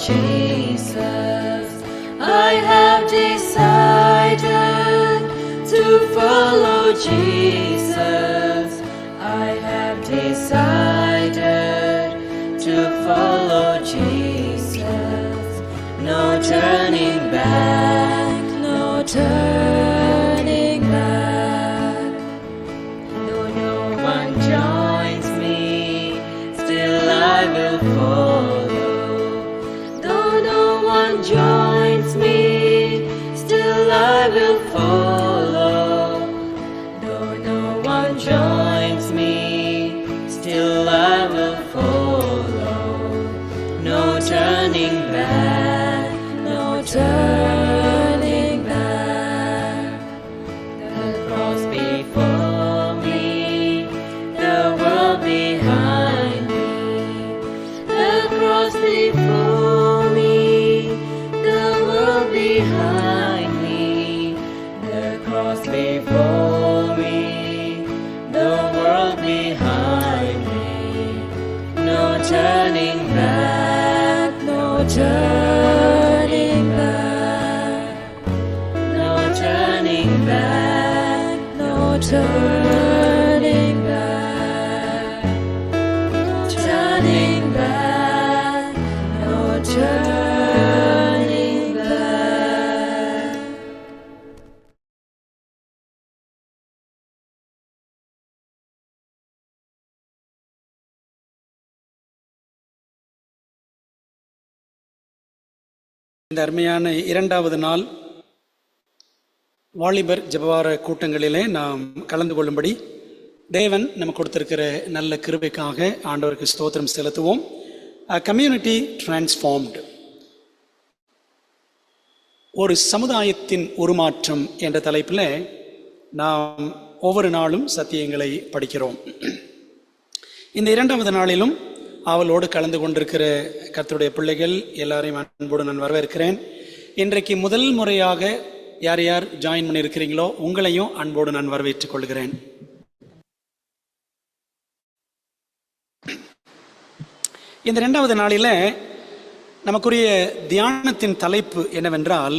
Jesus. I have decided to follow Jesus. I have decided to follow Jesus. No turning back, no turning back. Though no one joins me, still I will follow. Though no one joins me, still I will follow. Though no one joins me, still I will follow. No turning back, no turning back. The cross before me, the world behind me. The cross before me, the world behind me. The cross before me, the world behind me. No turning back, no turning back. No turning back, no turning back. Turning back, no turning back. இந்த அருமையான இரண்டாவது நாள் வாலிபர் ஜெபவார கூட்டங்களிலே நாம் கலந்து கொள்ளும்படி தேவன் நமக்கு கொடுத்திருக்கிற நல்ல கிருபைக்காக ஆண்டவருக்கு ஸ்தோத்திரம் செலுத்துவோம். கம்யூனிட்டி டிரான்ஸ்ஃபார்ம்டு, ஒரு சமுதாயத்தின் உருமாற்றம் என்ற தலைப்பில் நாம் ஒவ்வொரு நாளும் சத்தியங்களை படிக்கிறோம். இந்த இரண்டாவது நாளிலும் அவளோடு கலந்து கொண்டிருக்கிற கர்த்தருடைய பிள்ளைகள் எல்லாரையும் அன்போடு நான் வரவேற்கிறேன். இன்றைக்கு முதல் முறையாக யார் யார் ஜாயின் பண்ணியிருக்கிறீங்களோ உங்களையும் அன்போடு நான் வரவேற்றுக் கொள்கிறேன். இந்த இரண்டாவது நாளில் நமக்குரிய தியானத்தின் தலைப்பு என்னவென்றால்,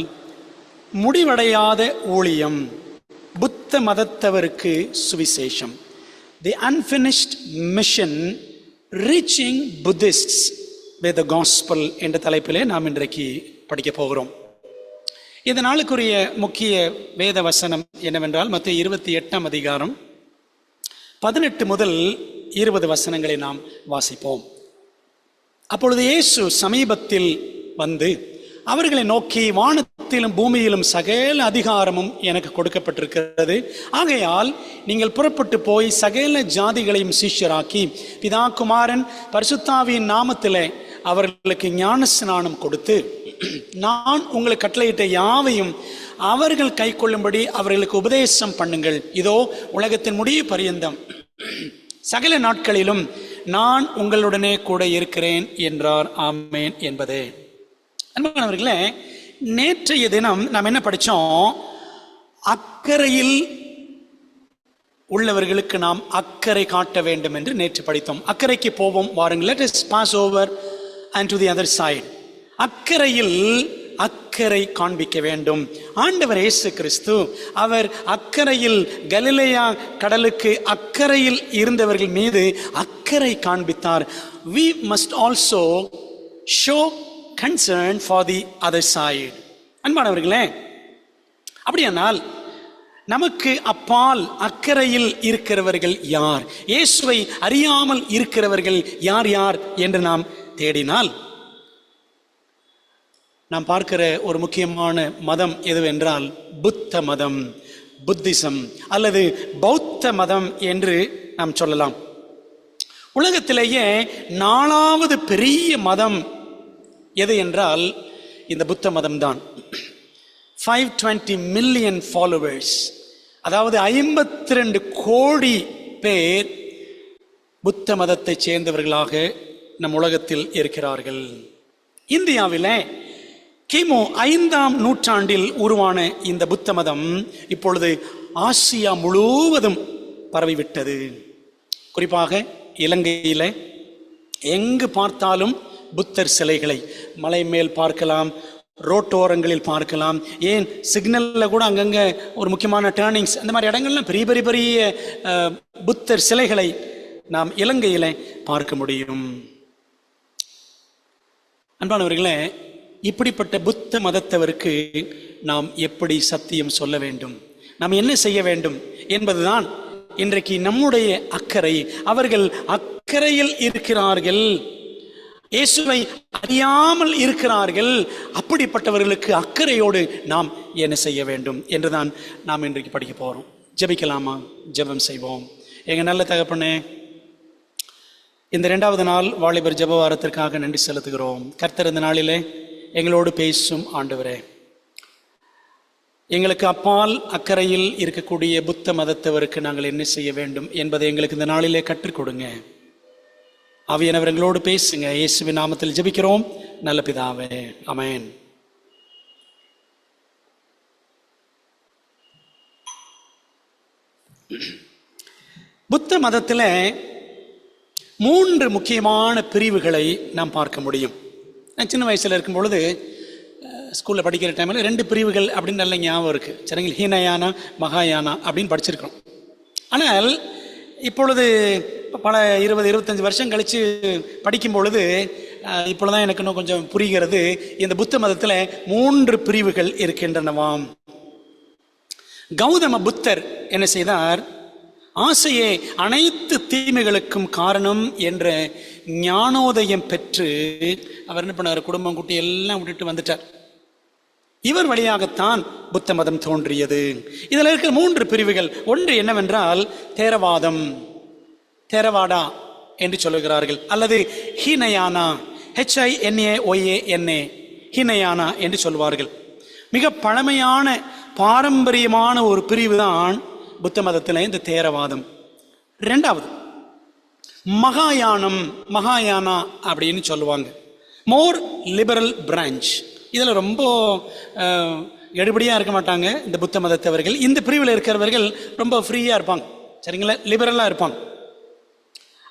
முடிவடையாத ஊழியம், புத்த மதத்தவருக்கு சுவிசேஷம். The unfinished mission reaching Buddhists with the gospel என்ற தலைப்பிலே நாம் இன்றைக்கு படிக்க போகிறோம். இந்த நாளுக்குரிய முக்கிய வேத வசனம் என்னவென்றால் மத்தேயு 28 அதிகாரம் 18 முதல் 20 வசனங்களை நாம் வாசிப்போம். அப்பொழுது இயேசு சமீபத்தில் வந்து அவர்களை நோக்கி, வானத்திலும் பூமியிலும் சகல அதிகாரமும் எனக்கு கொடுக்கப்பட்டிருக்கிறது. ஆகையால் நீங்கள் புறப்பட்டு போய் சகல ஜாதிகளையும் சீஷராக்கி பிதா குமாரன் பரிசுத்தாவியின் நாமத்திலே அவர்களுக்கு ஞானஸ்நானம் கொடுத்து, நான் உங்களுக்கு கட்டளையிட்ட யாவையும் அவர்கள் கை கொள்ளும்படி அவர்களுக்கு உபதேசம் பண்ணுங்கள். இதோ உலகத்தின் முடிவு பரியந்தம் சகல நாட்களிலும் நான் உங்களுடனே கூட இருக்கிறேன் என்றார். ஆமேன் என்பதே. அன்பானவர்களே, நேற்றைய தினம் நாம் என்ன படித்தோம்? அக்கறையில் உள்ளவர்களுக்கு நாம் அக்கறை காட்ட வேண்டும் என்று நேற்று படித்தோம். அக்கறைக்கு போவோம் வாருங்கள். let us pass over and to the other side. அக்கறையில் அக்கறை காண்பிக்க வேண்டும். ஆண்டவர் இயேசு கிறிஸ்து அவர் அக்கறையில் கலிலேயா கடலுக்கு அக்கறையில் இருந்தவர்கள் மீது அக்கறை காண்பித்தார். we must also show concern for the other side. அன்பானவர்களே, அப்படியானால் நமக்கு அப்பால் அக்கறையில் இருக்கிறவர்கள் யார்? இயேசுவை அறியாமல் இருக்கிறவர்கள் யார் யார் என்று நாம் தேடினால் நாம் பார்க்கிற ஒரு முக்கியமான மதம் எதுவென்றால் புத்த மதம், புத்திசம் அல்லது பௌத்த மதம் என்று நாம் சொல்லலாம். உலகத்திலேயே 4வது பெரிய மதம் எது என்றால் இந்த புத்த மதம்தான். 520 மில்லியன் ஃபாலோவர்ஸ், அதாவது 52 கோடி பேர் புத்த மதத்தை சேர்ந்தவர்களாக நம் உலகத்தில் இருக்கிறார்கள். இந்தியாவிலே கிமு 5ஆம் நூற்றாண்டில் உருவான இந்த புத்த மதம் இப்பொழுது ஆசியா முழுவதும் பரவிவிட்டது. குறிப்பாக இலங்கையில் எங்கு பார்த்தாலும் புத்தர் சிலைகளை மலை மேல் பார்க்கலாம், ரோட்டோரங்களில் பார்க்கலாம், ஏன் சிக்னலில் கூட அங்கங்கே ஒரு முக்கியமான டேர்னிங்ஸ், அந்த மாதிரி இடங்கள்லாம் பெரிய பெரிய பெரிய புத்தர் சிலைகளை நாம் இலங்கையில் பார்க்க முடியும். அன்பானவர்களே, இப்படிப்பட்ட புத்த மதத்தவருக்கு நாம் எப்படி சத்தியம் சொல்ல வேண்டும், நாம் என்ன செய்ய வேண்டும் என்பதுதான் இன்றைக்கு நம்முடைய அக்கறை. அவர்கள் அக்கறையில் இருக்கிறார்கள், இயேசுவை அறியாமல் இருக்கிறார்கள். அப்படிப்பட்டவர்களுக்கு அக்கறையோடு நாம் என்ன செய்ய வேண்டும் என்றுதான் நாம் இன்றைக்கு படிக்க போகிறோம். ஜெபிக்கலாமா? ஜெபம் செய்வோம். எங்கள் நல்ல தகப்பனே, இந்த 2வது நாள் வாலிபர் ஜெப வாரத்திற்காக நன்றி செலுத்துகிறோம். கர்த்தர் இந்த நாளிலே எங்களோடு பேசும் ஆண்டவரே, எங்களுக்கு அப்பால் அக்கறையில் இருக்கக்கூடிய புத்த மதத்தவருக்கு நாங்கள் என்ன செய்ய வேண்டும் என்பதை எங்களுக்கு இந்த நாளிலே கற்றுக் கொடுங்க. ஆவியானவர் எங்களோடு பேசுங்க. இயேசுவின் நாமத்தில் ஜெபிக்கிறோம் நல்ல பிதாவே, ஆமென். புத்த மதத்தில் 3 முக்கியமான பிரிவுகளை நாம் பார்க்க முடியும். நான் சின்ன வயசில் இருக்கும் பொழுது ஸ்கூலில் படிக்கிற டைமில் 2 பிரிவுகள் அப்படின்னு நல்ல ஞாபகம் இருக்குது. சரிங்களா? ஹீனயானா, மகாயானா அப்படின்னு படிச்சிருக்கிறோம். ஆனால் இப்பொழுது பல 20-25 வருஷம் கழித்து படிக்கும் பொழுது இப்பொழுதுதான் எனக்கு இன்னும் கொஞ்சம் புரிகிறது. இந்த புத்த மதத்தில் 3 பிரிவுகள் இருக்கின்றனவாம். கௌதம புத்தர் என்ன செய்தார்? ஆசையே அனைத்து தீமைகளுக்கும் காரணம் என்ற ஞானோதயம் பெற்று அவர் என்ன பண்ணார்? குடும்பம் குட்டி எல்லாம் விட்டுட்டு வந்துட்டார். இவர் வழியாகத்தான் புத்த மதம் தோன்றியது. இதில் இருக்கிற 3 பிரிவுகள். ஒன்று என்னவென்றால் தேரவாதம், தேரவாடா என்று சொல்லுகிறார்கள், அல்லது ஹீனயானா, HINAYANA, ஹீனயானா என்று சொல்வார்கள். மிக பழமையான பாரம்பரியமான ஒரு பிரிவு தான் புத்த மதத்தில் இந்த தேரவாதம். 2வது மகாயானம், மகாயானா அப்படின்னு சொல்லுவாங்க, மோர் லிபரல் பிரான்ச். இதில் ரொம்ப எடுபடியாக இருக்க மாட்டாங்க இந்த புத்த மதத்தவர்கள். இந்த பிரிவில் இருக்கிறவர்கள் ரொம்ப ஃப்ரீயாக இருப்பாங்க, சரிங்களா, லிபரலாக இருப்பாங்க.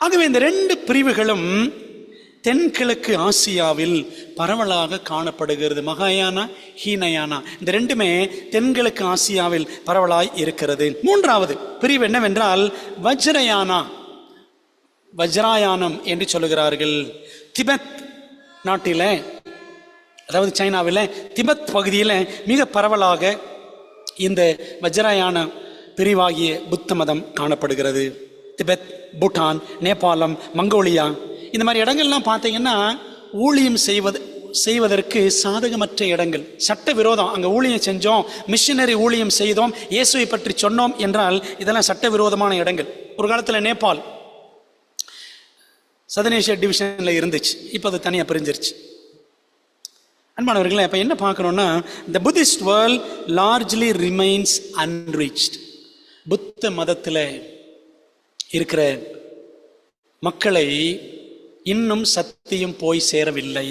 ஆகவே இந்த 2 பிரிவுகளும் தென்கிழக்கு ஆசியாவில் பரவலாக காணப்படுகிறது. மகாயானா, ஹீனயானா, இந்த 2மே தென்கிழக்கு ஆசியாவில் பரவலாய் இருக்கிறது. 3வது பிரிவு என்னவென்றால் வஜ்ரயானா, வஜ்ராயானம் என்று சொல்லுகிறார்கள். திபெத் நாட்டில், அதாவது சைனாவில் திபெத் பகுதியில் மிக பரவலாக இந்த வஜ்ராயான பிரிவாகிய புத்த மதம் காணப்படுகிறது. திபெத், பூட்டான், நேபாளம், மங்கோலியா, இந்த மாதிரி இடங்கள்லாம் பார்த்தீங்கன்னா ஊழியம் செய்வதற்கு சாதகமற்ற இடங்கள், சட்ட விரோதம். அங்கே ஊழியம் செஞ்சோம், மிஷினரி ஊழியம் செய்தோம், இயேசுவை பற்றி சொன்னோம் என்றால் இதெல்லாம் சட்ட விரோதமான இடங்கள். ஒரு காலத்தில் நேபாள் சதனேஷியா டிவிஷனில் இருந்துச்சு, இப்போ அது தனியாக பிரிஞ்சிருச்சு. அன்பானவர்களே, இப்போ என்ன பார்க்குறோன்னா, த Buddhist world largely remains unreached. புத்த மதத்தில் இருக்கிற மக்களை இன்னும் சத்தியம் போய் சேரவில்லை.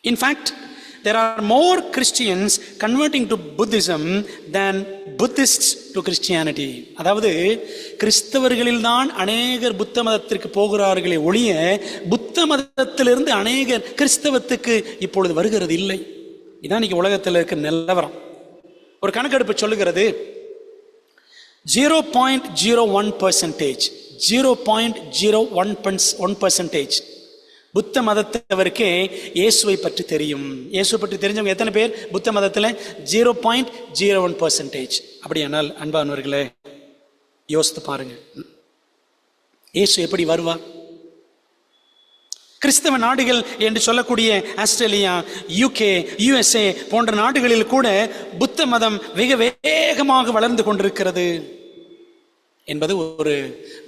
In fact there are more Christians converting to Buddhism than Buddhists to Christianity. அதாவது கிறிஸ்தவர்களில் தான் அநேகர் புத்த மதத்திற்கு போகிறார்களே ஒழிய புத்த மதத்திலிருந்து அநேகர் கிறிஸ்தவத்துக்கு இப்பொழுது வருகிறது இல்லை. இதான் இன்னைக்கு உலகத்தில் இருக்க நிலவரம். ஒரு கணக்கெடுப்பு சொல்லுகிறது 0.01%, 0.01% புத்த மதத்தவருக்கே இயேசுவை பற்றி தெரியும். இயேசுவை பற்றி தெரிஞ்சவங்க எத்தனை பேர் புத்த மதத்தில்? 0.01%. அப்படியானால் அன்பானவர்களே, யோசித்து பாருங்க, இயேசு எப்படி வருவார்? கிறிஸ்தவ நாடுகள் என்று சொல்லக்கூடிய ஆஸ்திரேலியா, UK, USA போன்ற நாடுகளில் கூட புத்த மதம் மிக வேகமாக வளர்ந்து கொண்டிருக்கிறது என்பது ஒரு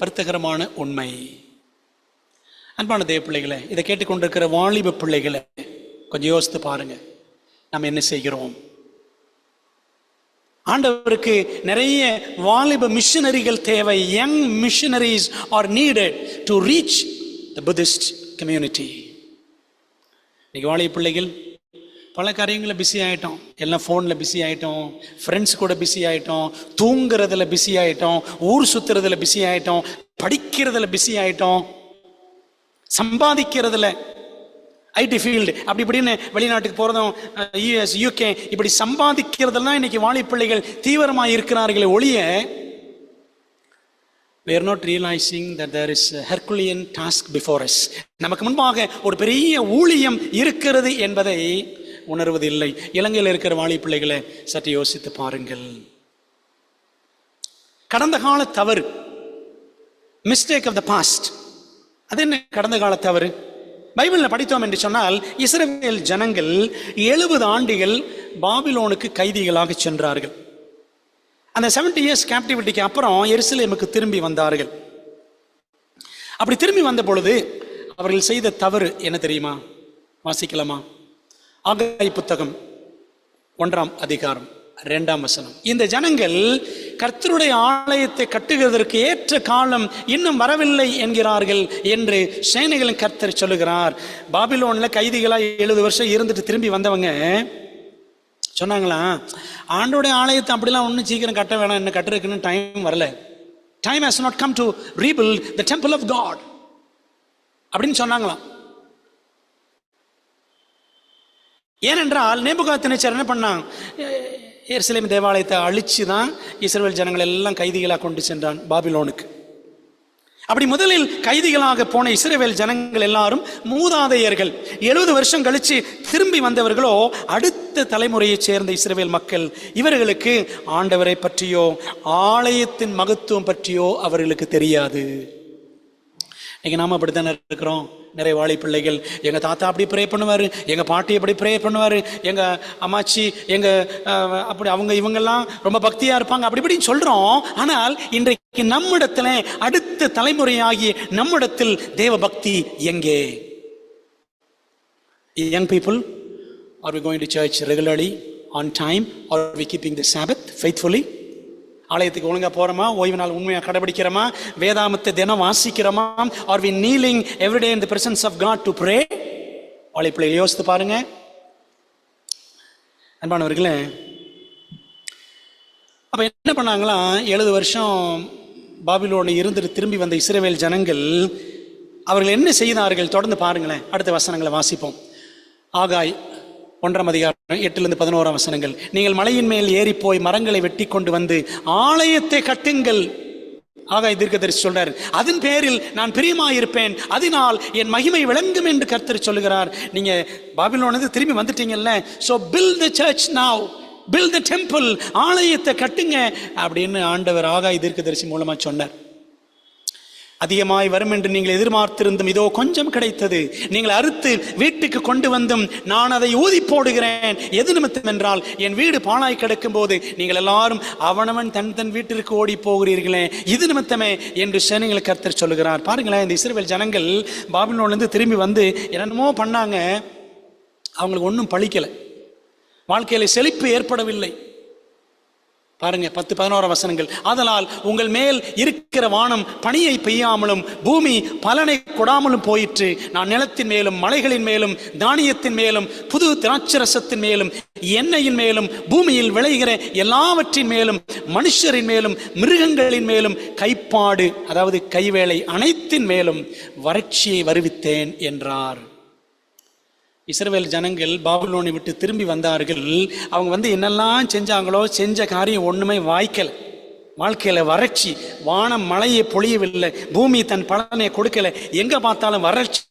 வருத்தகரமான உண்மை. அன்பான தேவ பிள்ளைகளை, இதை கேட்டுக்கொண்டிருக்கிற வாலிப பிள்ளைகளை கொஞ்சம் யோசித்து பாருங்க, நாம் என்ன செய்கிறோம்? ஆண்டவருக்கு நிறைய வாலிப மிஷனரிகள் தேவை. Young missionaries R needed to reach the Buddhist community. இன்னைக்கு வாலிப பிள்ளைகள் பல காரியங்களில் பிஸி ஆகிட்டோம். எல்லாம் ஃபோனில் பிஸி ஆகிட்டோம், ஃப்ரெண்ட்ஸ் கூட பிஸி ஆகிட்டோம், தூங்குறதுல பிஸி ஆகிட்டோம், ஊர் சுற்றுறதுல பிஸி ஆகிட்டோம், படிக்கிறதுல பிஸி ஆகிட்டோம். சம்பாதிக்கிறதுல ஐடி ஃபீல்டு அப்படி இப்படின்னு வெளிநாட்டுக்கு போகிறதும் யூஎஸ் யூகே இப்படி சம்பாதிக்கிறதெல்லாம் இன்னைக்கு வாலிப்பிள்ளைகள் தீவிரமாக இருக்கிறார்களே ஒழிய we are not realizing that there is a Herculean task before us. நமக்கு முன்பாக ஒரு பெரிய ஊழியம் இருக்கிறது என்பதை உணர்வதில்லை. இலங்கையில் இருக்கிற வாலிப்பிள்ளைகளை சற்று யோசித்து பாருங்கள். கடந்த கால தவறு, மிஸ்டேக் ஆஃப் த பாஸ்ட். அது என்ன கடந்த கால தவறு? பைபிளில் படித்தோம் என்று சொன்னால் இஸ்ரவேல் ஜனங்கள் 70 ஆண்டுகள் பாபிலோனுக்கு கைதிகளாக சென்றார்கள். அந்த 70 years கேப்டிவிட்டிக்கு அப்புறம் எருசலேமுக்கு திரும்பி வந்தார்கள். அப்படி திரும்பி வந்த பொழுது அவர்கள் செய்த தவறு என்ன தெரியுமா? வாசிக்கலாமா? ஆகாய் புத்தகம் 1ஆம் அதிகாரம் 2ஆம் வசனம். இந்த ஜனங்கள் கர்த்தருடைய ஆலயத்தை கட்டுகிறதற்கு ஏற்ற காலம் இன்னும் வரவில்லை என்கிறார்கள் என்று சேனைகளின் கர்த்தர் சொல்லுகிறார். பாபிலோன்ல கைதிகளா 70 வருஷம் இருந்துட்டு திரும்பி வந்தவங்க சொன்னாங்களா, ஆண்டோடைய ஆலயத்தை அப்படிலாம் ஒன்றும் சீக்கிரம் கட்ட வேணாம், என்ன கட்டுறதுக்குன்னு டைம் வரல. Time has not come to rebuild the temple of God அப்படின்னு சொன்னாங்களாம். ஏனென்றால் நேபுகாத்நேச்சர் என்ன பண்ணான்? எருசலேம் தேவாலயத்தை அழிச்சு தான் இஸ்ரவேல் ஜனங்கள் எல்லாம் கைதிகளாக கொண்டு சென்றான் பாபிலோனுக்கு. அப்படி முதலில் கைதிகளாக போன இஸ்ரவேல் ஜனங்கள் எல்லாரும் மூதாதையர்கள். 70 வருஷம் கழிச்சு திரும்பி வந்தவர்களோ அடுத்த தலைமுறையைச் சேர்ந்த இஸ்ரவேல் மக்கள். இவர்களுக்கு ஆண்டவரை பற்றியோ ஆலயத்தின் மகத்துவம் பற்றியோ அவர்களுக்கு தெரியாது. இன்னைக்கு நாம அப்படித்தானே இருக்கிறோம். நிறைய வாழை பிள்ளைகள், எங்கள் தாத்தா அப்படி ப்ரே பண்ணுவார், எங்கள் பாட்டி அப்படி ப்ரே பண்ணுவார், எங்கள் அம்மாச்சி அப்படி அவங்க இவங்கெல்லாம் ரொம்ப பக்தியாக இருப்பாங்க, அப்படி இப்படின்னு சொல்கிறோம். ஆனால் இன்றைக்கு நம்மிடத்தில் அடுத்த தலைமுறையாகிய நம்மிடத்தில் தேவ பக்தி எங்கே? Young people, are we going to church regularly, on time, or are we keeping the Sabbath faithfully? ஆலயத்துக்கு ஒழுங்கா போறோமா? ஓய்வு நாள் உண்மையாக கடைபிடிக்கிறோமா? வேதாமத்தை தினம் வாசிக்கிறோமா? Are we kneeling everyday in the presence of God to pray? வாலிப்பிள்ளை யோசித்து பாருங்க. அன்பானவர்களே, அப்ப என்ன பண்ணாங்களா? 70 வருஷம் பாபிலோனில் இருந்துட்டு திரும்பி வந்த இஸ்ரவேல் ஜனங்கள் அவர்கள் என்ன செய்தார்கள்? தொடர்ந்து பாருங்களேன், அடுத்த வசனங்களை வாசிப்போம். ஆகாய் 1ஆம் அதிகாரம் 8-11 வசனங்கள். நீங்கள் மலையின் மேல் ஏறி போய் மரங்களை வெட்டி கொண்டு வந்து ஆலயத்தை கட்டுங்கள். ஆகாய் தீர்க்கதரிசி சொல்றார், அதன் பேரில் நான் பிரியமாயிருப்பேன், அதனால் என் மகிமை விளங்கும் என்று கர்த்தர் சொல்லுகிறார். நீங்க பாபிலோனுக்கு திரும்பி வந்துட்டீங்கல்ல, so build the church now, build the temple, ஆலயத்தை கட்டுங்க அப்படின்னு ஆண்டவர் ஆகாய் தீர்க்கதரிசி மூலமா சொன்னார். அதிகமாய் வரும் என்று நீங்கள் எதிர்பார்த்திருந்தும் இதோ கொஞ்சம் கிடைத்தது. நீங்கள் அறுத்து வீட்டுக்கு கொண்டு வந்தும் நான் அதை ஊதி போடுகிறேன். எது நிமித்தம் என்றால் என் வீடு பாழாய் கிடக்கும் போது நீங்கள் எல்லாரும் அவனவன் தன் தன் வீட்டிற்கு ஓடி போகிறீர்களே, இது நிமித்தமே என்று சேனைகளுக்கு கர்த்தர் சொல்லுகிறார். பாருங்களேன், இந்த இஸ்ரவேல் ஜனங்கள் பாபிலோனிலிருந்து திரும்பி வந்து என்னென்னமோ பண்ணாங்க, அவங்களுக்கு ஒன்றும் பழிக்கலை, வாழ்க்கையில செழிப்பு ஏற்படவில்லை. பாருங்க 10-11 வசனங்கள். ஆதலால் உங்கள் மேல் இருக்கிற வானம் பனியை பெய்யாமலும் பூமி பலனை கொடாமலும் போயிற்று. நான் நிலத்தின் மேலும் மலைகளின் மேலும் தானியத்தின் மேலும் புது திராட்சரசத்தின் மேலும் எண்ணெயின் மேலும் பூமியில் விளைகிற எல்லாவற்றின் மேலும் மனுஷரின் மேலும் மிருகங்களின் மேலும் கைப்பாடு, அதாவது கைவேளை அனைத்தின் மேலும் வறட்சியை வருவித்தேன் என்றார். இஸ்ரவேல் ஜனங்கள் பாபிலோனை விட்டு திரும்பி வந்தார்கள். அவங்க வந்து என்னெல்லாம் செஞ்சாங்களோ செஞ்ச காரியம் ஒண்ணுமே வாய்க்கல. வாழ்க்கையில வறட்சி, வானம் மழையை பொழியவில்லை, பூமி தன் பலனை கொடுக்கல, எங்க பார்த்தாலும் வறட்சி.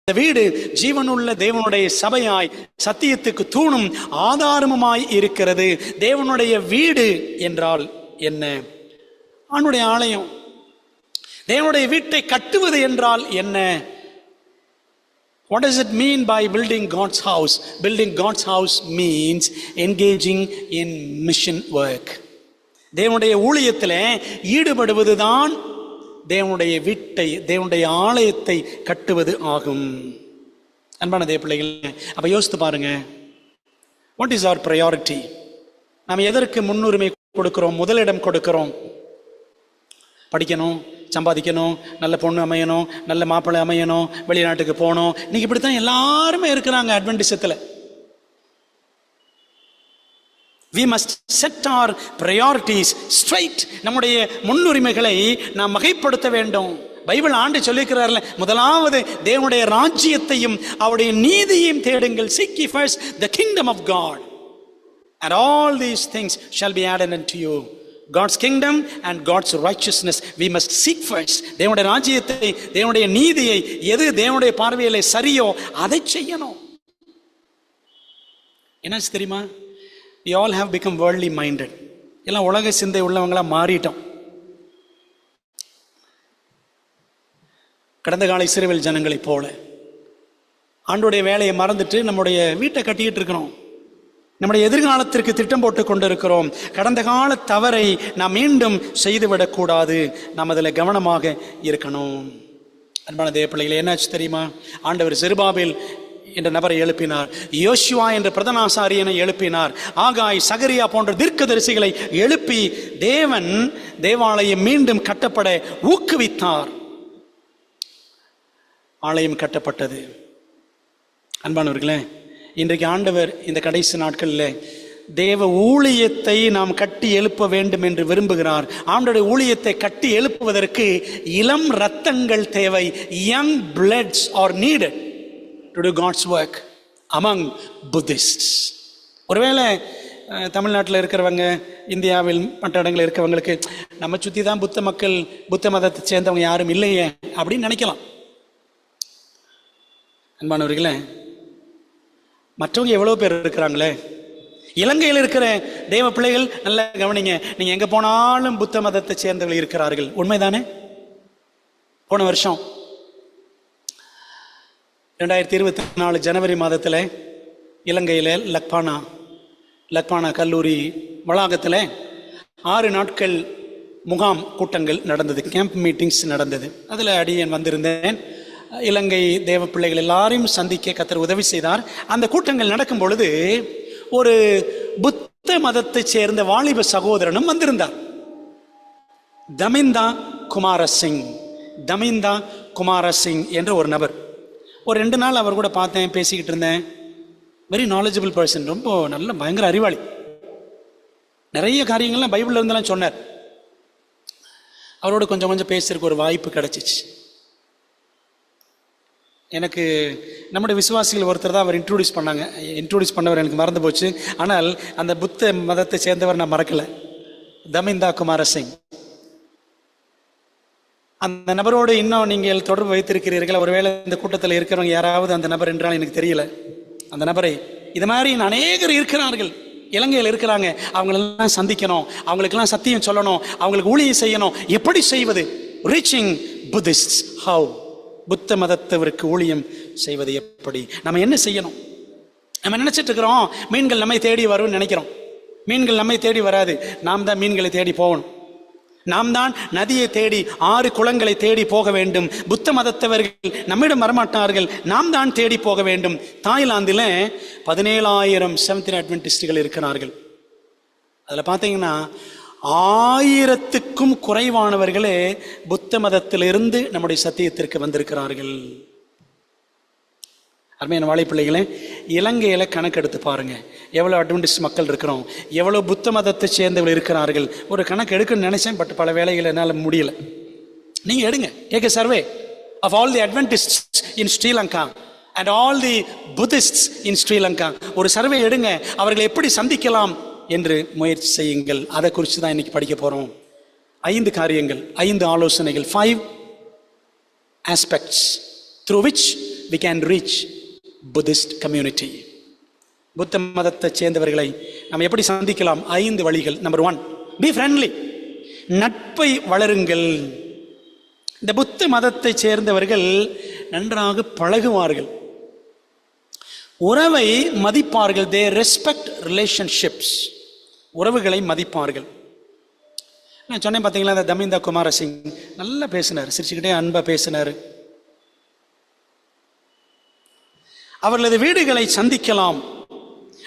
வீடு ஜீவனுள்ள தேவனுடைய சபையாய் சத்தியத்துக்கு தூணும் ஆதாரமுமாய் இருக்கிறது. தேவனுடைய வீடு என்றால் என்ன? அவனுடைய ஆலயம். தேவனுடைய வீட்டை கட்டுவது என்றால் என்ன? What does it mean by building God's house? Building God's house means engaging in mission work. தேவனுடைய ஊழியத்தில் ஈடுபடுவதுதான் தேவனுடைய வீட்டை, தேவனுடைய ஆலயத்தை கட்டுவது ஆகும். அன்பான தேவ பிள்ளைகளே, அப்ப யோசித்து பாருங்க, வாட் இஸ் அவர் ப்ரையாரிட்டி? நாம் எதற்கு முன்னுரிமை கொடுக்கிறோம், முதலிடம் கொடுக்கிறோம்? படிக்கணும், சம்பாதிக்கணும், நல்ல பொண்ணு அமையணும், நல்ல மாப்பிள்ளை அமையணும், வெளிநாட்டுக்கு போகணும். இன்னைக்கு இப்படி தான் எல்லாருமே இருக்கிறாங்க அட்வென்டிசத்தில். We must set our priorities straight. நம்முடைய முன்னுரிமைகளை நாம் வகைப்படுத்த வேண்டும். பைபிள் ஆண்டு சொல்லிக்கிறார்ல, முதலாவது தேவனுடைய ராஜ்யத்தையும் அவருடைய நீதியையும் தேடுங்கள். Seek ye first the kingdom of God, and all these things shall be added unto you. God's kingdom and God's righteousness we must seek first. தேவனுடைய ராஜ்யத்தை, தேவனுடைய நீதியை, எது தேவனுடைய பார்வையிலே சரியோ அதை செய்யணும். என்னாச்சு தெரியுமா? We all have become worldly minded. எல்லாம் உலக சிந்தை உள்ளவங்களா மாறிட்டோம். கடந்த கால இஸ்ரவேல் ஜனங்களைப் போல ஆண்டோடைய வேலையை மறந்துட்டு நம்முடைய வீட்டை கட்டிக்கிட்டு இருக்கிறோம். நம்முடைய எதிர்காலத்திற்கு திட்டம் போட்டு கொண்டிருக்கிறோம். கடந்த கால தவறை நாம் மீண்டும் செய்துவிடக்கூடாது. நாம் அதில் கவனமாக இருக்கணும். அன்பான தேவ பிள்ளைகளே, என்னாச்சு தெரியுமா? ஆண்டவர் செருபாபேல் என்ற நபரை எழுப்பினார். யோசுவா என்ற பிரதானாசாரியனை எழுப்பினார். ஆகாய், சகரியா போன்ற தீர்க்கதரிசிகளை எழுப்பி தேவன் தேவாலயம் மீண்டும் கட்டப்பட ஊக்குவித்தார். ஆலயம் கட்டப்பட்டது. அன்பானவர்களே, இன்றைக்கு ஆண்டவர் இந்த கடைசி நாட்களில் தேவ ஊழியத்தை நாம் கட்டி எழுப்ப வேண்டும் என்று விரும்புகிறார். ஆண்டவருடைய ஊழியத்தை கட்டி எழுப்புவதற்கு இளம் ரத்தங்கள் தேவை. Young பிளட்ஸ் R needed to do God's work among Buddhists. ஒருவேளை தமிழ்நாட்டில் இருக்கிறவங்க, இந்தியாவில் மற்ற இடங்களில் இருக்கிறவங்களுக்கு நம்ம சுற்றி தான் புத்த மக்கள், புத்த மதத்தை சேர்ந்தவங்க யாரும் இல்லையே அப்படின்னு நினைக்கலாம். அன்பானவர்களே, மற்றவங்க எவ்வளோ பேர் இருக்கிறாங்களே. இலங்கையில் இருக்கிற தேவ பிள்ளைகள் நல்லா கவனிங்க. நீங்கள் எங்கே போனாலும் புத்த மதத்தை சேர்ந்தவர்கள் இருக்கிறார்கள். உண்மைதானே? போன வருஷம் 2024 ஜனவரி மாதத்தில் இலங்கையில் லக்பானா கல்லூரி வளாகத்தில் 6 நாட்கள் முகாம் கூட்டங்கள் நடந்தது. கேம்ப் மீட்டிங்ஸ் நடந்தது. அதில் அடியேன் வந்திருந்தேன். இலங்கை தேவ பிள்ளைகள் எல்லாரையும் சந்திக்க கர்த்தர் உதவி செய்தார். அந்த கூட்டங்கள் நடக்கும் பொழுது ஒரு புத்த மதத்தை சேர்ந்த வாலிப சகோதரனும் வந்திருந்தார். தமிந்தா குமாரசிங் என்ற ஒரு நபர். ஒரு 2 நாள் அவர் கூட பார்த்தேன், பேசிக்கிட்டு இருந்தேன். வெரி நாலேஜபிள் பர்சன், ரொம்ப நல்ல பயங்கர அறிவாளி. நிறைய காரியங்கள்லாம் பைபிளில் இருந்தெல்லாம் சொன்னார். அவரோட கொஞ்சம் பேசுறதுக்கு ஒரு வாய்ப்பு கிடைச்சிச்சு. எனக்கு நம்முடைய விசுவாசிகள் ஒருத்தர் தான் அவர் இன்ட்ரோடியூஸ் பண்ணவர் எனக்கு மறந்து போச்சு. ஆனால் அந்த புத்த மதத்தை சேர்ந்தவர் நான் மறக்கலை. தமிந்தா குமாரசிங். அந்த நபரோடு இன்னும் நீங்கள் தொடர்பு வைத்திருக்கிறீர்கள். ஒருவேளை இந்த கூட்டத்தில் இருக்கிறவங்க யாராவது அந்த நபர் என்றால் எனக்கு தெரியல. அந்த நபரை இது மாதிரி அநேகர் இருக்கிறார்கள், இலங்கையில் இருக்கிறாங்க. அவங்களெல்லாம் சந்திக்கணும், அவங்களுக்கெல்லாம் சத்தியம் சொல்லணும், அவங்களுக்கு ஊழியம் செய்யணும். எப்படி செய்வது? Reaching Buddhist. ஹவ்? புத்த மதத்தவருக்கு ஊழியம் செய்வது எப்படி? நம்ம என்ன செய்யணும்? நம்ம நினைச்சிட்டு இருக்கிறோம் மீன்கள் நம்மை தேடி வரும்னு நினைக்கிறோம். மீன்கள் நம்மை தேடி வராது. நாம் தான் மீன்களை தேடி போகணும். நாம் தான் நதியை தேடி, 6 குளங்களை தேடி போக வேண்டும். புத்த மதத்தவர்கள் நம்மிடம் வரமாட்டார்கள், நாம் தான் தேடி போக வேண்டும். தாய்லாந்தில் 17,000 செவன்த் அட்வென்டிஸ்டுகள் இருக்கிறார்கள். அதில் பார்த்தீங்கன்னா 1000க்கும் குறைவானவர்களே புத்த மதத்திலிருந்து நம்முடைய சத்தியத்திற்கு வந்திருக்கிறார்கள். அருமையான வாழைப்பிள்ளைகளே, இலங்கையில் கணக்கெடுத்து பாருங்க, எவ்வளோ அட்வென்டிஸ்ட் மக்கள் இருக்கிறோம், எவ்வளோ புத்த மதத்தை சேர்ந்தவர்கள் இருக்கிறார்கள். ஒரு கணக்கு எடுக்கணும்னு நினைச்சேன், பட் பல வேலைகள் என்னால் முடியல. நீங்கள் எடுங்க, take a survey of all the Adventists in Sri Lanka and all the Buddhists in Sri Lanka. ஒரு சர்வே எடுங்க, அவர்களை எப்படி சந்திக்கலாம் என்று முயற்சி செய்யுங்கள். அதை குறித்து தான் இன்னைக்கு படிக்க போகிறோம். 5 காரியங்கள், 5 ஆலோசனைகள், 5 aspects through which we can reach Buddhist community. புத்த மதத்தை சேர்ந்தவர்களை நாம் எப்படி சந்திக்கலாம்? 5 வழிகள். Number 1, be friendly. நட்பை வளருங்கள். இந்த புத்த மதத்தை சேர்ந்தவர்கள் நன்றாக பழகுவார்கள், உறவை மதிப்பார்கள். they respect relationships. உறவுகளை மதிப்பார்கள். நான் சொன்னேன் பார்த்தீங்களா, அந்த தமிந்தா குமாரசிங் நல்லா பேசினார், சிரிச்சுக்கிட்டே அன்பா பேசினார். அவர்களது வீடுகளை சந்திக்கலாம்,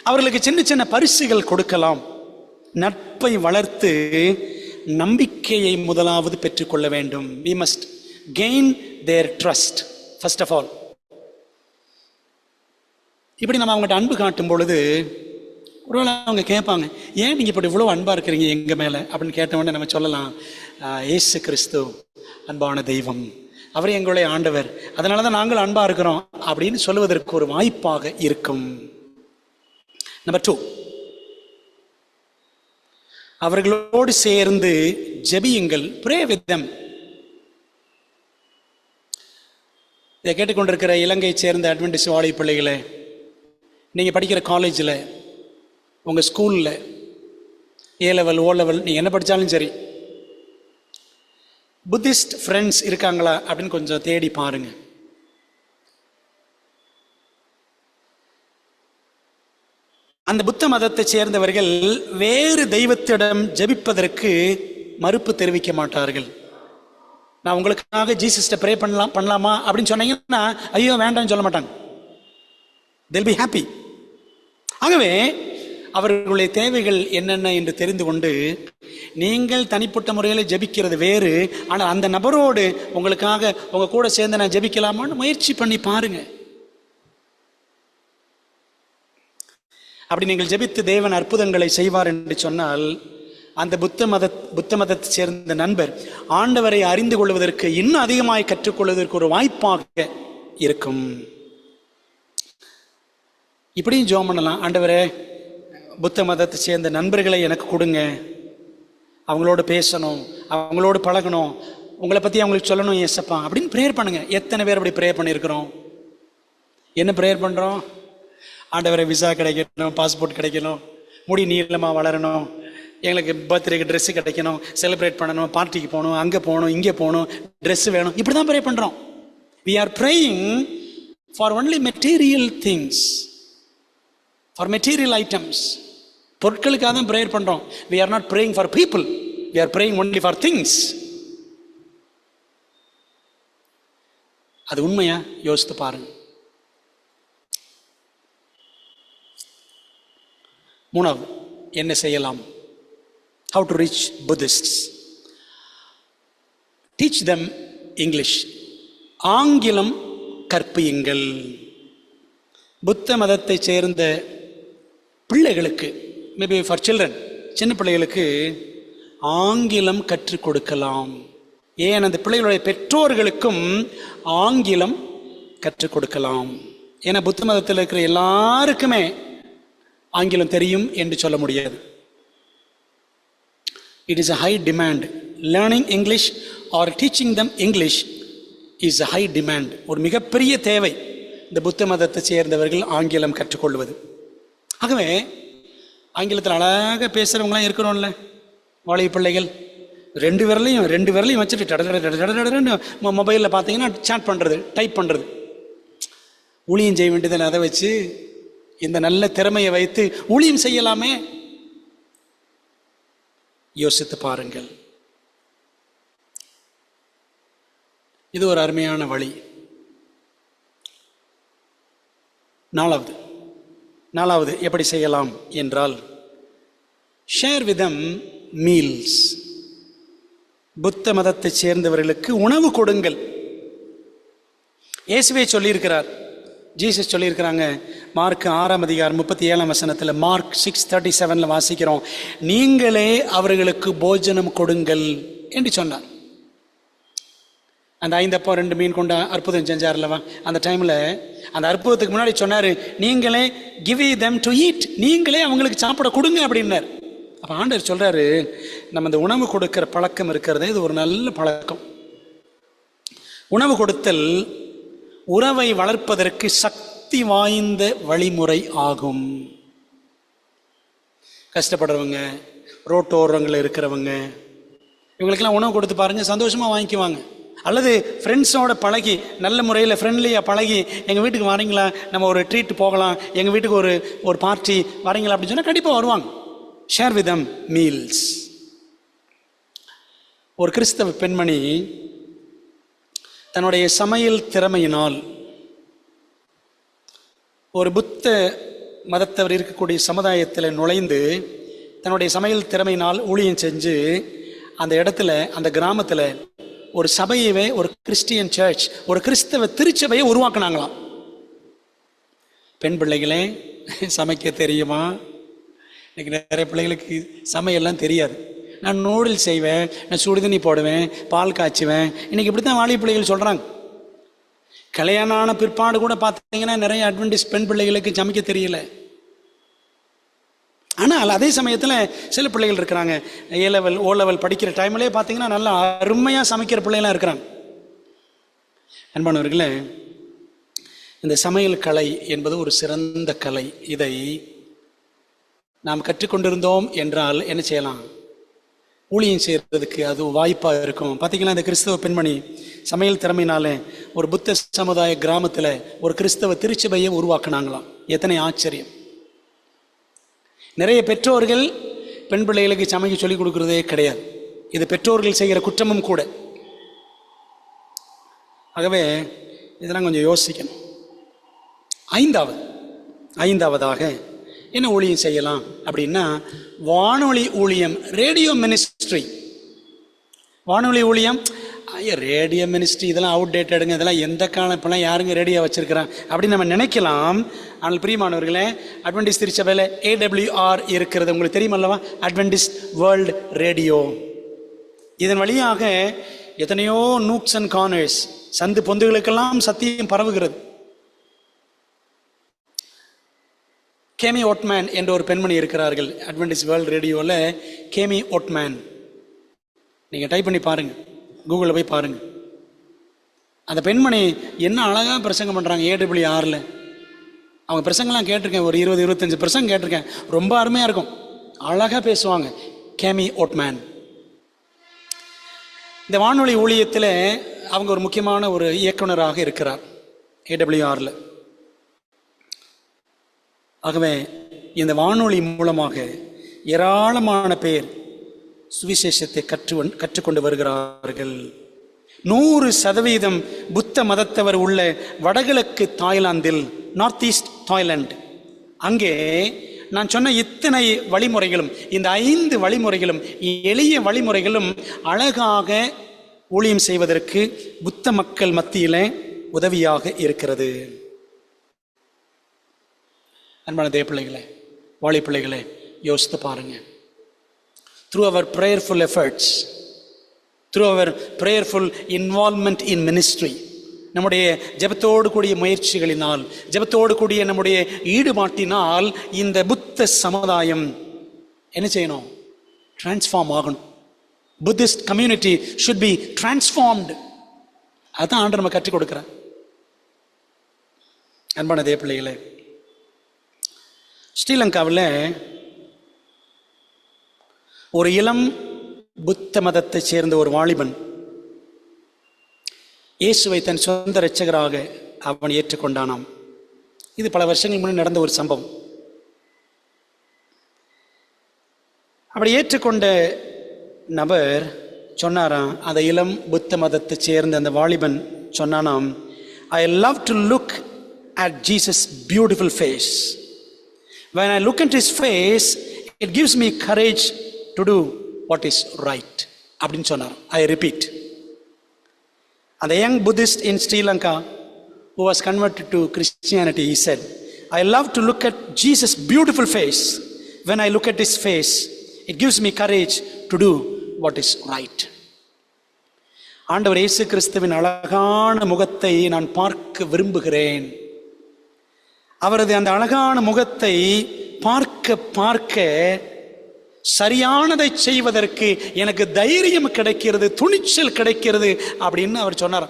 அவர்களுக்கு சின்ன சின்ன பரிசுகள் கொடுக்கலாம். நட்பை வளர்த்து நம்பிக்கையை முதலாவது பெற்றுக்கொள்ள வேண்டும். we must gain their trust first of all. இப்படி நம்ம அவங்ககிட்ட அன்பு காட்டும் பொழுது ஒருவேளை அவங்க கேட்பாங்க, ஏன் நீங்கள் இப்படி இவ்வளோ அன்பாக இருக்கிறீங்க எங்கள் மேலே அப்படின்னு கேட்டவொடனே நம்ம சொல்லலாம், இயேசு கிறிஸ்து அன்பான தெய்வம், அவர் எங்களுடைய ஆண்டவர், அதனால தான் நாங்கள் அன்பாக இருக்கிறோம் அப்படின்னு சொல்லுவதற்கு ஒரு வாய்ப்பாக இருக்கும். நம்பர் 2, அவர்களோடு சேர்ந்து ஜெபியுங்கள். pray with them. இதை கேட்டுக்கொண்டிருக்கிற இலங்கையை சேர்ந்த அட்வென்டிஸ்ட் வாழை பிள்ளைகளை, நீங்கள் படிக்கிற காலேஜில், உங்கள் ஸ்கூலில், A level O level நீங்கள் என்ன படித்தாலும் சரி, புத்திஸ்ட் ஃப்ரெண்ட்ஸ் இருக்காங்களா அப்படின்னு கொஞ்சம் தேடி பாருங்க. அந்த புத்த மதத்தை சேர்ந்தவர்கள் வேறு தெய்வத்திடம் ஜெபிப்பதற்கு மறுப்பு தெரிவிக்க மாட்டார்கள். நான் உங்களுக்காக ஜீசஸ்ட ப்ரே பண்ணலாமா அப்படின்னு சொன்னீங்கன்னா ஐயோ வேண்டாம்னு சொல்ல மாட்டாங்க. they'll be happy. ஆகவே அவர்களுடைய தேவைகள் என்னென்ன என்று தெரிந்து கொண்டு நீங்கள் தனிப்பட்ட முறையில் ஜெபிக்கிறது வேறு, ஆனால் அந்த நபரோடு உங்களுக்காக உங்க கூட சேர்ந்து நான் ஜெபிக்கலாமான்னு முயற்சி பண்ணி பாருங்க. அப்படி நீங்கள் ஜெபித்து தேவன் அற்புதங்களை செய்வார் என்று சொன்னால் அந்த புத்த மதத்தை சேர்ந்த நண்பர் ஆண்டவரை அறிந்து கொள்வதற்கு இன்னும் அதிகமாய் கற்றுக்கொள்வதற்கு ஒரு வாய்ப்பாக இருக்கும். இப்படியும் ஜெபம் பண்ணலாம், ஆண்டவரே புத்த மதத்தை சேர்ந்த நண்பர்களை எனக்கு கொடுங்க, அவங்களோட பேசணும், அவங்களோடு பழகணும், உங்களை பற்றி அவங்களுக்கு சொல்லணும் ஏசப்பா அப்படின்னு ப்ரேயர் பண்ணுங்க. எத்தனை பேர் அப்படி ப்ரேயர் பண்ணியிருக்கிறோம்? என்ன ப்ரேயர் பண்ணுறோம்? ஆண்டவரை விசா கிடைக்கணும், பாஸ்போர்ட் கிடைக்கணும், முடி நீளமாக வளரணும், எங்களுக்கு பர்த்டேக்கு ட்ரெஸ்ஸு கிடைக்கணும், செலிப்ரேட் பண்ணணும், பார்ட்டிக்கு போகணும், அங்கே போகணும், இங்கே போகணும், ட்ரெஸ்ஸு வேணும், இப்படி தான் ப்ரே பண்ணுறோம். we are praying for only material things, for material items. பொருட்களுக்காக தான் ப்ரேயர் பண்ணுறோம். we are not praying for people, we are praying only for things. அது உண்மையா? யோசித்து பாருங்க. 3வது என்ன செய்யலாம்? how to reach Buddhists. teach them English. ஆங்கிலம் கற்பியுங்கள். புத்த மதத்தை சேர்ந்த பிள்ளைகளுக்கு, மேபி ஃபார் சில்ட்ரன், சின்ன பிள்ளைகளுக்கு ஆங்கிலம் கற்றுக் கொடுக்கலாம். ஏன் அந்த பிள்ளைகளுடைய பெற்றோர்களுக்கும் ஆங்கிலம் கற்றுக் கொடுக்கலாம். ஏன்னா புத்த மதத்தில் இருக்கிற எல்லாருக்குமே ஆங்கிலம் தெரியும் என்று சொல்ல முடியாது. It is a high demand. Learning English or teaching them English is a high demand. ஒரு மிகப்பெரிய தேவை இந்த புத்த மதத்தை சேர்ந்தவர்கள் ஆங்கிலம் கற்றுக்கொள்வது. ஆகவே ஆங்கிலத்தில் அழகாக பேசுகிறவங்களாம் இருக்கிறோம்ல, வாலிப பிள்ளைகள், ரெண்டு விரலையும் வச்சுட்டு மொபைலில் பார்த்தீங்கன்னா சாட் பண்ணுறது, டைப் பண்ணுறது. ஊழியம் செய்ய வேண்டியதில் அதை வச்சு இந்த நல்ல திறமையை வைத்து ஊழியம் செய்யலாமே. யோசித்து பாருங்கள். இது ஒரு அருமையான வழி. 4வது எப்படி செய்யலாம் என்றால், ஷேர் வித் them மீல்ஸ். புத்த மதத்தை சேர்ந்தவர்களுக்கு உணவு கொடுங்கள். இயேசுவே சொல்லியிருக்கிறார், ஜீசஸ் சொல்லியிருக்கிறாங்க, மார்க் 6:37 மார்க் 6:37 வாசிக்கிறோம், நீங்களே அவர்களுக்கு போஜனம் கொடுங்கள் என்று சொன்னார். அந்த 5 அப்பம் 2 மீன் கொண்ட அற்புதம் செஞ்சார்லவா, அந்த டைமில் அந்த அற்புதத்துக்கு முன்னாடி சொன்னார், நீங்களே give them to eat, நீங்களே அவங்களுக்கு சாப்பிட கொடுங்க அப்படின்னார். அப்போ ஆண்டவர் சொல்கிறாரு, நம்ம இந்த உணவு கொடுக்கிற பழக்கம் இருக்கிறதே இது ஒரு நல்ல பழக்கம். உணவு கொடுத்தல் உறவை வளர்ப்பதற்கு சக்தி வாய்ந்த வழிமுறை ஆகும். கஷ்டப்படுறவங்க, ரோட்டோரங்களில் இருக்கிறவங்க, இவங்களுக்கெல்லாம் உணவு கொடுத்து பாருங்கள், சந்தோஷமாக வாங்கிக்குவாங்க. அல்லது ஃப்ரெண்ட்ஸோட பழகி, நல்ல முறையில் ஃப்ரெண்ட்லியாக பழகி, எங்கள் வீட்டுக்கு வரீங்களா, நம்ம ஒரு ட்ரீட் போகலாம், எங்கள் வீட்டுக்கு ஒரு பார்ட்டி வரீங்களா அப்படின்னு சொன்னால் கண்டிப்பாக வருவாங்க. Share with them meals. ஒரு கிறிஸ்தவ பெண்மணி தன்னுடைய சமையல் திறமையினால் ஒரு புத்த மதத்தவர் இருக்கக்கூடிய சமுதாயத்தில் நுழைந்து தன்னுடைய சமையல் திறமையினால் ஊழியம் செஞ்சு அந்த இடத்துல, அந்த கிராமத்துல ஒரு சபையவே, ஒரு கிறிஸ்டியன் சர்ச், ஒரு கிறிஸ்தவ திருச்சபையை உருவாக்குனாங்களாம். பெண் பிள்ளைகளே, சமைக்க தெரியுமா? இன்னைக்கு நிறைய பிள்ளைகளுக்கு சமையல்லாம் தெரியாது. நான் நூடுல்ஸ் செய்வேன், நான் சுடுதண்ணி போடுவேன், பால் காய்ச்சுவேன். இன்னைக்கு இப்படி தான் வாலிப பிள்ளைகள் சொல்கிறாங்க. கல்யாணம் ஆன பிற்பாடு கூட பார்த்தீங்கன்னா நிறைய அட்வென்டிஸ்ட் பெண் பிள்ளைகளுக்கு சமைக்க தெரியல. ஆனால் அதே சமயத்தில் சில பிள்ளைகள் இருக்கிறாங்க, A level O level படிக்கிற டைம்லேயே பார்த்தீங்கன்னா நல்லா அருமையாக சமைக்கிற பிள்ளைகளாம் இருக்கிறாங்க. அன்பானவர்களே, இந்த சமையல் கலை என்பது ஒரு சிறந்த கலை. இதை நாம் கற்றுக்கொண்டிருந்தோம் என்றால் என்ன செய்யலாம்? ஊழியம் செய்கிறதுக்கு அது வாய்ப்பாக இருக்கும். பார்த்தீங்கன்னா, இந்த கிறிஸ்தவ பெண்மணி சமையல் திறமையினால ஒரு புத்த சமுதாய கிராமத்தில் ஒரு கிறிஸ்தவ திருச்சபையை உருவாக்குனாங்களாம். எத்தனை ஆச்சரியம்! நிறைய பெற்றோர்கள் பெண் பிள்ளைகளுக்கு சமைக்க சொல்லிக் கொடுக்குறதே கிடையாது. இது பெற்றோர்கள் செய்கிற குற்றமும் கூட. ஆகவே இதெல்லாம் கொஞ்சம் யோசிக்கணும். ஐந்தாவதாக என்ன ஊழியம் செய்யலாம் அப்படின்னா, வானொலி ஊழியம், ரேடியோ மினிஸ்ட்ரி. வானொலி ஊழியம், ரேடியோ மினிஸ்ட்ரி இதெல்லாம் அவுடேட்டடுங்க, இதெல்லாம் எந்த காலம், இப்போலாம் யாருங்க ரேடியோ வச்சிருக்கிறாங்க அப்படின்னு நம்ம நினைக்கலாம். ஆனால் பிரியமானவர்களே, அட்வென்டிஸ்ட் திருச்சபையில் AWR இருக்கிறது, உங்களுக்கு தெரியுமல்லவா? Adventist world radio. இதன் வழியாக எத்தனையோ நூக்ஸ் அண்ட் கார்னர்ஸ், சந்து பொந்துகளுக்கெல்லாம் சத்தியம் பரவுகிறது. கேமி ஓட்மேன் என்ற ஒரு பெண்மணி இருக்கிறார்கள் அட்வென்டிஸ்ட் வேர்ல்டு ரேடியோவில். கேமி ஓட்மேன், நீங்கள் டைப் பண்ணி பாருங்கள், கூகுளில் போய் பாருங்கள். அந்த பெண்மணி என்ன அழகாக பிரசங்கம் பண்ணுறாங்க AWRல. அவங்க பிரசங்கெல்லாம் கேட்டிருக்கேன், ஒரு 20-25 பிரசங்கம் கேட்டிருக்கேன். ரொம்ப அருமையாக இருக்கும், அழகாக பேசுவாங்க. கேமி ஓட்மேன் இந்த வானொலி ஊழியத்தில் அவங்க ஒரு முக்கியமான ஒரு இயக்குனராக இருக்கிறார் AWRல. ஆகவே இந்த வானொலி மூலமாக ஏராளமான பேர் சுவிசேஷத்தை கற்றுக்கொண்டு வருகிறார்கள். 100% புத்த மதத்தவர் உள்ள வடகிழக்கு தாய்லாந்தில், நார்த் ஈஸ்ட் தாய்லாந்து, அங்கே நான் சொன்ன இத்தனை வழிமுறைகளும், இந்த 5 வழிமுறைகளும், எளிய வழிமுறைகளும் அழகாக ஊழியம் செய்வதற்கு புத்த மக்கள் மத்தியில் உதவியாக இருக்கிறது. அன்பான தேவ பிள்ளைகளே, வாலி பிள்ளைகளே, யோசித்து பாருங்க. Through our prayerful efforts, through our prayerful involvement in ministry, நம்முடைய ஜெபத்தோடு கூடிய முயற்சிகளினால், ஜெபத்தோடு கூடிய நம்முடைய ஈடுபாட்டினால் இந்த புத்த சமுதாயம் என்ன செய்யணும்? டிரான்ஸ்ஃபார்ம் ஆகணும். Buddhist community should be transformed. அதான் ஆண்டவர் நம்ம கற்றுக் கொடுக்கிறார். அன்பான தேவ பிள்ளைகளே, ஸ்ரீலங்காவில் ஒரு இளம் புத்த மதத்தை சேர்ந்த ஒரு வாலிபன் இயேசுவை தன் சொந்த இரட்சகராக அவன் ஏற்றுக்கொண்டானாம். இது பல வருஷங்களுக்கு முன்னாடி நடந்த ஒரு சம்பவம். அப்படி ஏற்றுக்கொண்ட நபர் சொன்னாராம், அந்த இளம் புத்த மதத்தை சேர்ந்த அந்த வாலிபன் சொன்னானாம், I love to look at Jesus' beautiful face. When I look at his face, it gives me courage to do what is right. அப்படின்னு சொன்னார். I repeat. And the young Buddhist in Sri Lanka who was converted to Christianity, he said, I love to look at Jesus' beautiful face. When I look at his face, it gives me courage to do what is right. ஆண்டவர் இயேசு கிறிஸ்துவின் அழகான முகத்தை நான் பார்க்க விரும்புகிறேன். அவரது அந்த அழகான முகத்தை பார்க்க பார்க்க சரியானதை செய்வதற்கு எனக்கு தைரியம் கிடைக்கிறது, துணிச்சல் கிடைக்கிறது அப்படின்னு அவர் சொன்னார்.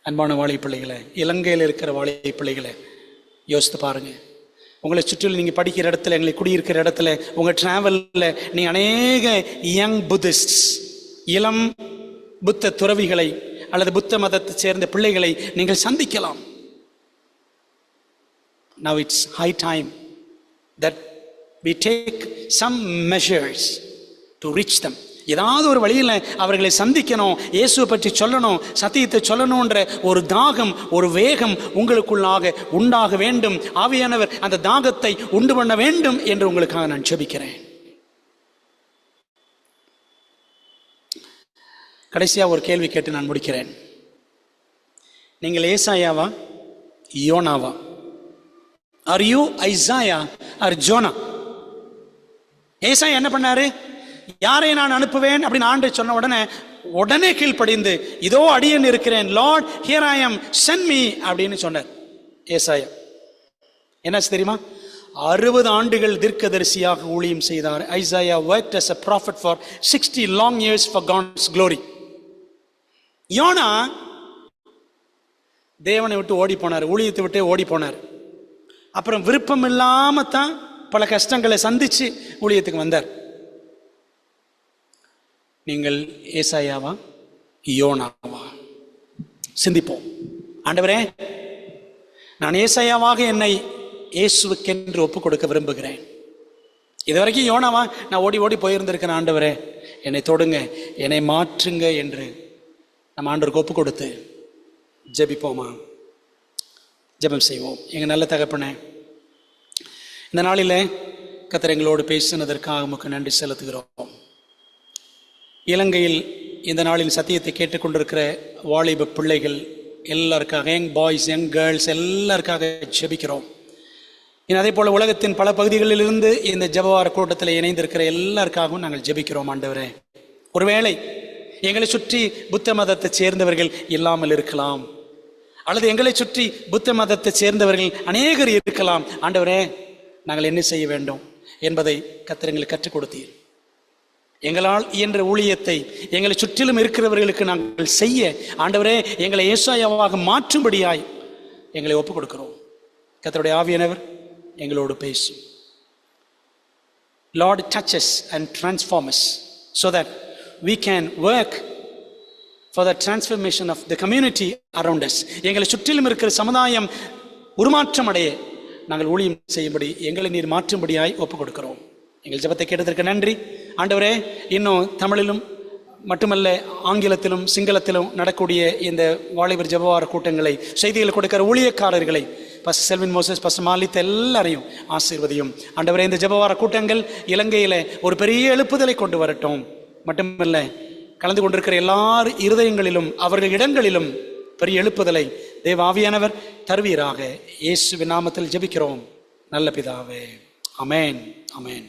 அன்பான வாலிப பிள்ளைகளை, இலங்கையில் இருக்கிற வாலிப பிள்ளைகளை யோசித்து பாருங்க. உங்களை சுற்றிலும் நீங்கள் படிக்கிற இடத்துல, எங்களை குடியிருக்கிற இடத்துல, உங்கள் டிராவலில் நீங்கள் அநேக யங் புத்திஸ்ட், இளம் புத்த துறவிகளை அல்லது புத்த மதத்தை சேர்ந்த பிள்ளைகளை நீங்கள் சந்திக்கலாம். Now it's high time that we take some measures to reach them. ஏதாவது ஒரு வழியில் அவர்களை சந்திக்கணும், இயேசுவை பற்றி சொல்லணும், சத்தியத்தை சொல்லணுன்ற ஒரு தாகம், ஒரு வேகம் உங்களுக்குள்ளாக உண்டாக வேண்டும். ஆவியானவர் அந்த தாகத்தை உண்டு பண்ண வேண்டும் என்று உங்களுக்காக நான் ஜெபிக்கிறேன். கடைசியாக ஒரு கேள்வி கேட்டு நான் முடிக்கிறேன். நீங்கள் ஏசாயாவா யோனாவா? ஆர் யூ ஐசாயா ஆர் ஜோனா? ஏசாயா என்ன பண்ணாரு? யாரை நான் அனுப்புவேன் அப்படின்னு ஆண்டவர் சொன்ன உடனே கீழ்ப்படிந்து, இதோ அடியேன் இருக்கிறேன், Lord here I am, send me அப்படின்னு சொன்னார் ஏசாயா. என்னாச்சு தெரியுமா? 60 ஆண்டுகள் தீர்க்கதரிசியாக ஊழியம் செய்தார். Isaiah worked as a prophet for 60 long years for God's glory. யோனா தேவனை விட்டு ஓடி போனார், ஊழியத்தை விட்டே ஓடி போனார். அப்புறம் விருப்பம் இல்லாம தான் பல கஷ்டங்களை சந்திச்சு ஊழியத்துக்கு வந்தார். நீங்கள் ஏசாயாவா யோனாவா? சிந்திப்போம். ஆண்டவரே, நான் ஏசாயாவாக என்னை இயேசுவுக்கென்று ஒப்புக் கொடுக்க விரும்புகிறேன். இதுவரைக்கும் யோனாவா நான் ஓடி ஓடி போயிருந்திருக்கிறேன். ஆண்டவரே, என்னை தொடுங்க, என்னை மாற்றுங்க என்று நம்ம ஆண்டவருக்கு ஒப்பு கொடுத்து ஜெபிப்போமா? ஜெபம் செய்வோம். எங்கள் நல்ல தகப்பனே, இந்த நாளில் கர்த்தர் எங்களோடு பேசினதற்காக உமக்கு நன்றி செலுத்துகிறோம். இலங்கையில் இந்த நாளில் சத்தியத்தை கேட்டுக்கொண்டிருக்கிற வாலிப பிள்ளைகள் எல்லாருக்காக, யங் பாய்ஸ், யங் கேர்ள்ஸ் எல்லாருக்காக ஜெபிக்கிறோம். அதே போல் உலகத்தின் பல பகுதிகளிலிருந்து இந்த ஜெபவார கூட்டத்தில் இணைந்திருக்கிற எல்லாருக்காகவும் நாங்கள் ஜெபிக்கிறோம். ஆண்டவரே, ஒருவேளை எங்களை சுற்றி புத்த மதத்தை சேர்ந்தவர்கள் இல்லாமல் இருக்கலாம், அல்லது எங்களை சுற்றி புத்த மதத்தை சேர்ந்தவர்கள் அநேகர் இருக்கலாம். ஆண்டவரே, நாங்கள் என்ன செய்ய வேண்டும் என்பதை கர்த்தர் எங்களுக்கு கற்றுக் கொடுத்தீர். எங்களால் இயன்ற ஊழியத்தை எங்களை சுற்றிலும் இருக்கிறவர்களுக்கு நாங்கள் செய்ய, ஆண்டவரே, எங்களை ஏசாயாவாக மாற்றும்படியாய் எங்களை ஒப்புக் கொடுக்கிறோம். கர்த்தருடைய ஆவியானவர் எங்களோடு பேசும். Lord, touch us and transform us so that we can work for the transformation of the community around us. எங்களை சுற்றிலும் இருக்கிற சமுதாயம் உருமாற்றம் அடைய நாங்கள் ஊழியம் செய்யும்படி எங்களை நீர் மாற்றும்படியாய் ஒப்புக் கொடுக்கிறோம். எங்கள் ஜெபத்தை கேட்டதற்கு நன்றி. ஆண்டவரே, இன்னும் தமிழிலும் மட்டுமல்ல ஆங்கிலத்திலும் சிங்களத்திலும் நடக்கூடிய இந்த வாலிபர் ஜெபவார கூட்டங்களை, செய்திகள் கொடுக்கிற ஊழியக்காரர்களை, பாஸ்டர் செல்வின் மோசஸ், பாஸ்டர் மாலித் எல்லாரையும் ஆசீர்வதியும். ஆண்டவரே, இந்த ஜெபவார கூட்டங்கள் இலங்கையில் ஒரு பெரிய எழுப்புதலை கொண்டு வரட்டும். மட்டுமல்ல, கலந்து கொண்டிருக்கிற எல்லார் இருதயங்களிலும் அவர்கள் இடங்களிலும் பெரிய எழுப்புதலை தேவ ஆவியானவர் தருவீராக. இயேசுவின் நாமத்தில் ஜெபிக்கிறோம் நல்ல பிதாவே. ஆமென், ஆமென்.